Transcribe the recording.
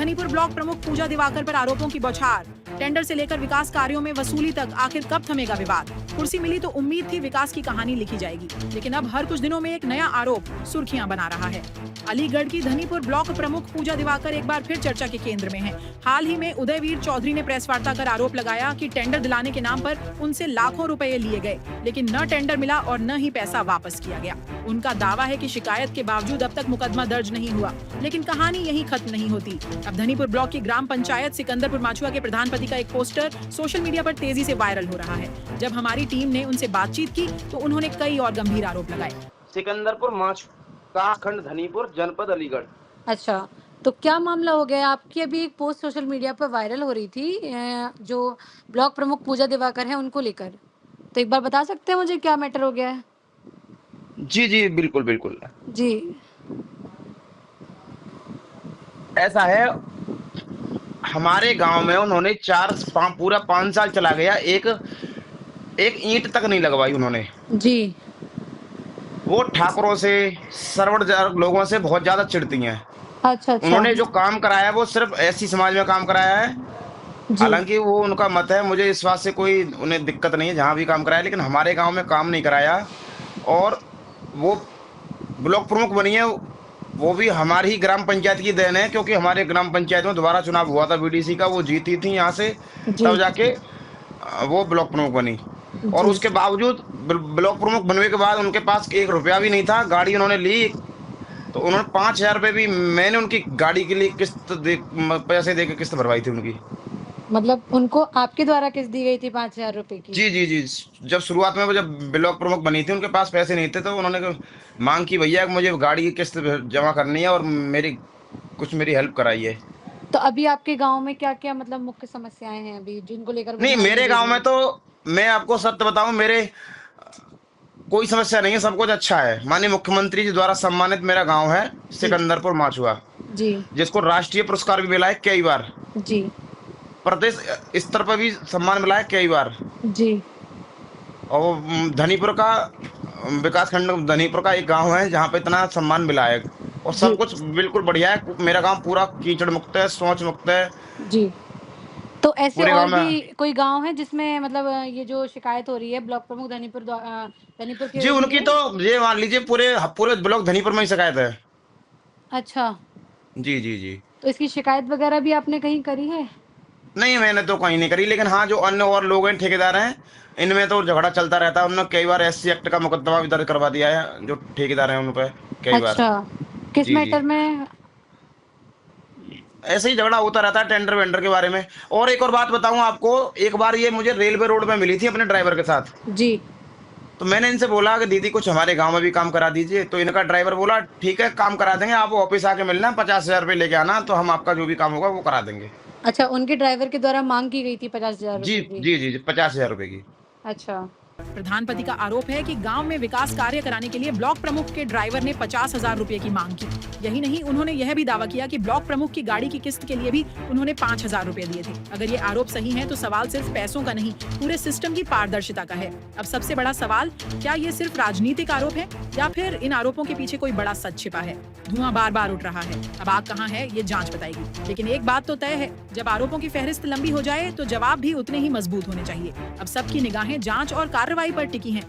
Dhanipur block प्रमुख पूजा दिवाकर पर आरोपों की बौछार। टेंडर से लेकर विकास कार्यों में वसूली तक आखिर कब थमेगा विवाद। कुर्सी मिली तो उम्मीद थी विकास की कहानी लिखी जाएगी, लेकिन अब हर कुछ दिनों में एक नया आरोप सुर्खियां बना रहा है। अलीगढ़ की धनीपुर ब्लॉक प्रमुख पूजा दिवाकर एक बार फिर चर्चा के केंद्र में हैं। हाल ही में उदयवीर चौधरी ने प्रेस वार्ता कर आरोप लगाया कि टेंडर दिलाने के नाम पर उनसे लाखों रुपए लिए गए, लेकिन न टेंडर मिला और न ही पैसा वापस किया गया। उनका दावा है कि शिकायत के बावजूद अब तक मुकदमा दर्ज नहीं हुआ, लेकिन कहानी यहीं खत्म नहीं होती। अब धनीपुर ब्लॉक की ग्राम पंचायत सिकंदरपुर माछुआ के प्रधान पति का एक पोस्टर सोशल मीडिया पर तेजी से वायरल हो रहा है। जब हमारी टीम ने उनसे बातचीत की तो उन्होंने कई और गंभीर आरोप लगाए। सिकंदरपुर माछुआ खंड धनीपुर जनपद अलीगढ़। अच्छा, तो क्या मामला हो गया? आपकी अभी एक पोस्ट सोशल मीडिया पर वायरल हो रही थी, जो ब्लॉक प्रमुख पूजा दिवाकर है उनको लेकर, तो एक बार बता सकते हैं मुझे क्या मैटर हो गया है? जी जी बिल्कुल बिल्कुल। जी, ऐसा है, हमारे गांव में उन्होंने पूरा 5 साल चला गया, एक ईंट तक नहीं लगवाई उन्होंने। जी, वो ठाकुरों से, सरवण लोगों से बहुत ज्यादा चिढ़ती हैं। अच्छा अच्छा। उन्होंने जो काम कराया वो सिर्फ ऐसी समाज में काम कराया है। जी, हालांकि वो उनका मत है, मुझे इस बात से कोई उन्हें दिक्कत नहीं है जहां भी काम कराया, लेकिन हमारे गांव में काम नहीं कराया। और वो ब्लॉक प्रमुख बनी है, वो भी हमारी ही ग्राम पंचायत की देन है, क्योंकि हमारे ग्राम पंचायत में दोबारा चुनाव हुआ था बीडीसी का, वो जीती थी यहाँ से, जी, तब जाके वो ब्लॉक प्रमुख बनी। और जी, उसके बावजूद ब्लॉक प्रमुख बनने के बाद उनके पास 1 रुपया भी नहीं था। गाड़ी उन्होंने ली तो उन्होंने 5,000 रुपये भी, मैंने उनकी गाड़ी के लिए पैसे दे के किस्त भरवाई थी उनकी। मतलब उनको आपके द्वारा किस्त दी गई थी 5,000 रुपए की? जी जी जी। जब शुरुआत में वो जब ब्लॉक प्रमुख बनी थी उनके पास पैसे नहीं थे, तो उन्होंने मांग की, भैया मुझे गाड़ी की किस्त जमा करनी है और मेरी हेल्प कराइए। तो अभी आपके गांव में क्या क्या मतलब मुख्य समस्याएं हैं अभी जिनको लेकर वो नहीं, ध्यान मेरे दे गांव रही में है? तो मैं आपको सत्य बताऊं, मेरे कोई समस्या नहीं है, सब कुछ अच्छा है। माननीय मुख्यमंत्री जी द्वारा सम्मानित मेरा गांव है जी, सिकंदरपुर माछुआ, जी, जिसको राष्ट्रीय पुरस्कार भी मिला है कई बार, जी, प्रदेश स्तर पर भी सम्मान मिला है कई बार। जी, और धनीपुर का विकास खंड धनीपुर का एक गांव है जहाँ पे इतना सम्मान मिला है, और जी, सब कुछ बिल्कुल बढ़िया है। मेरा गांव पूरा कीचड़ मुक्त है, शौच मुक्त है। जी। तो ऐसे पूरे गांव और में भी कोई गांव है जिसमें मतलब ये जो शिकायत हो रही है ब्लॉक प्रमुख धनीपुर के जी, उनकी लिए? तो ये मान लीजिए पूरे पूरे ब्लॉक धनीपुर में ही शिकायत है। अच्छा, जी जी जी। तो इसकी शिकायत वगैरह भी आपने कहीं करी है? नहीं, मैंने तो कहीं नहीं करी, लेकिन हाँ जो अन्य और लोग हैं, ठेकेदार हैं, इनमें तो झगड़ा चलता रहता है। उन्होंने कई बार SC एक्ट का मुकदमा भी दर्ज करवा दिया है, जो ठेकेदार हैं उन पे कई बार। अच्छा, किस जी जी। मैटर में? ऐसे ही झगड़ा होता रहता है टेंडर वेंडर के बारे में। और एक और बात बताऊं आपको, एक बार ये मुझे रेलवे रोड में मिली थी अपने ड्राइवर के साथ। जी, तो मैंने इनसे बोला कि दीदी कुछ हमारे गांव में भी काम करा दीजिए, तो इनका ड्राइवर बोला ठीक है काम करा देंगे, आप ऑफिस आके मिलना, 50,000 रुपये लेके आना, तो हम आपका जो भी काम होगा वो करा देंगे। अच्छा, उनके ड्राइवर के द्वारा मांग की गई थी 50,000 जी रुपए की? जी जी जी, 50,000 रुपये की। अच्छा, प्रधान पति का आरोप है कि गांव में विकास कार्य कराने के लिए ब्लॉक प्रमुख के ड्राइवर ने 50,000 रुपए की मांग की। यही नहीं, उन्होंने यह भी दावा किया कि ब्लॉक प्रमुख की गाड़ी की किस्त के लिए भी उन्होंने 5,000 रुपए दिए थे। अगर ये आरोप सही है तो सवाल सिर्फ पैसों का नहीं, पूरे सिस्टम की पारदर्शिता का है। अब सबसे बड़ा सवाल, क्या ये सिर्फ राजनीतिक आरोप है या फिर इन आरोपों के पीछे कोई बड़ा सच छिपा है? धुआं बार बार उठ रहा है, अब आग कहाँ है ये जांच बताएगी। लेकिन एक बात तो तय है, जब आरोपों की फहरिस्त लंबी हो जाए तो जवाब भी उतने ही मजबूत होने चाहिए। अब सबकी निगाहें जांच और कार्रवाई पर टिकी हैं।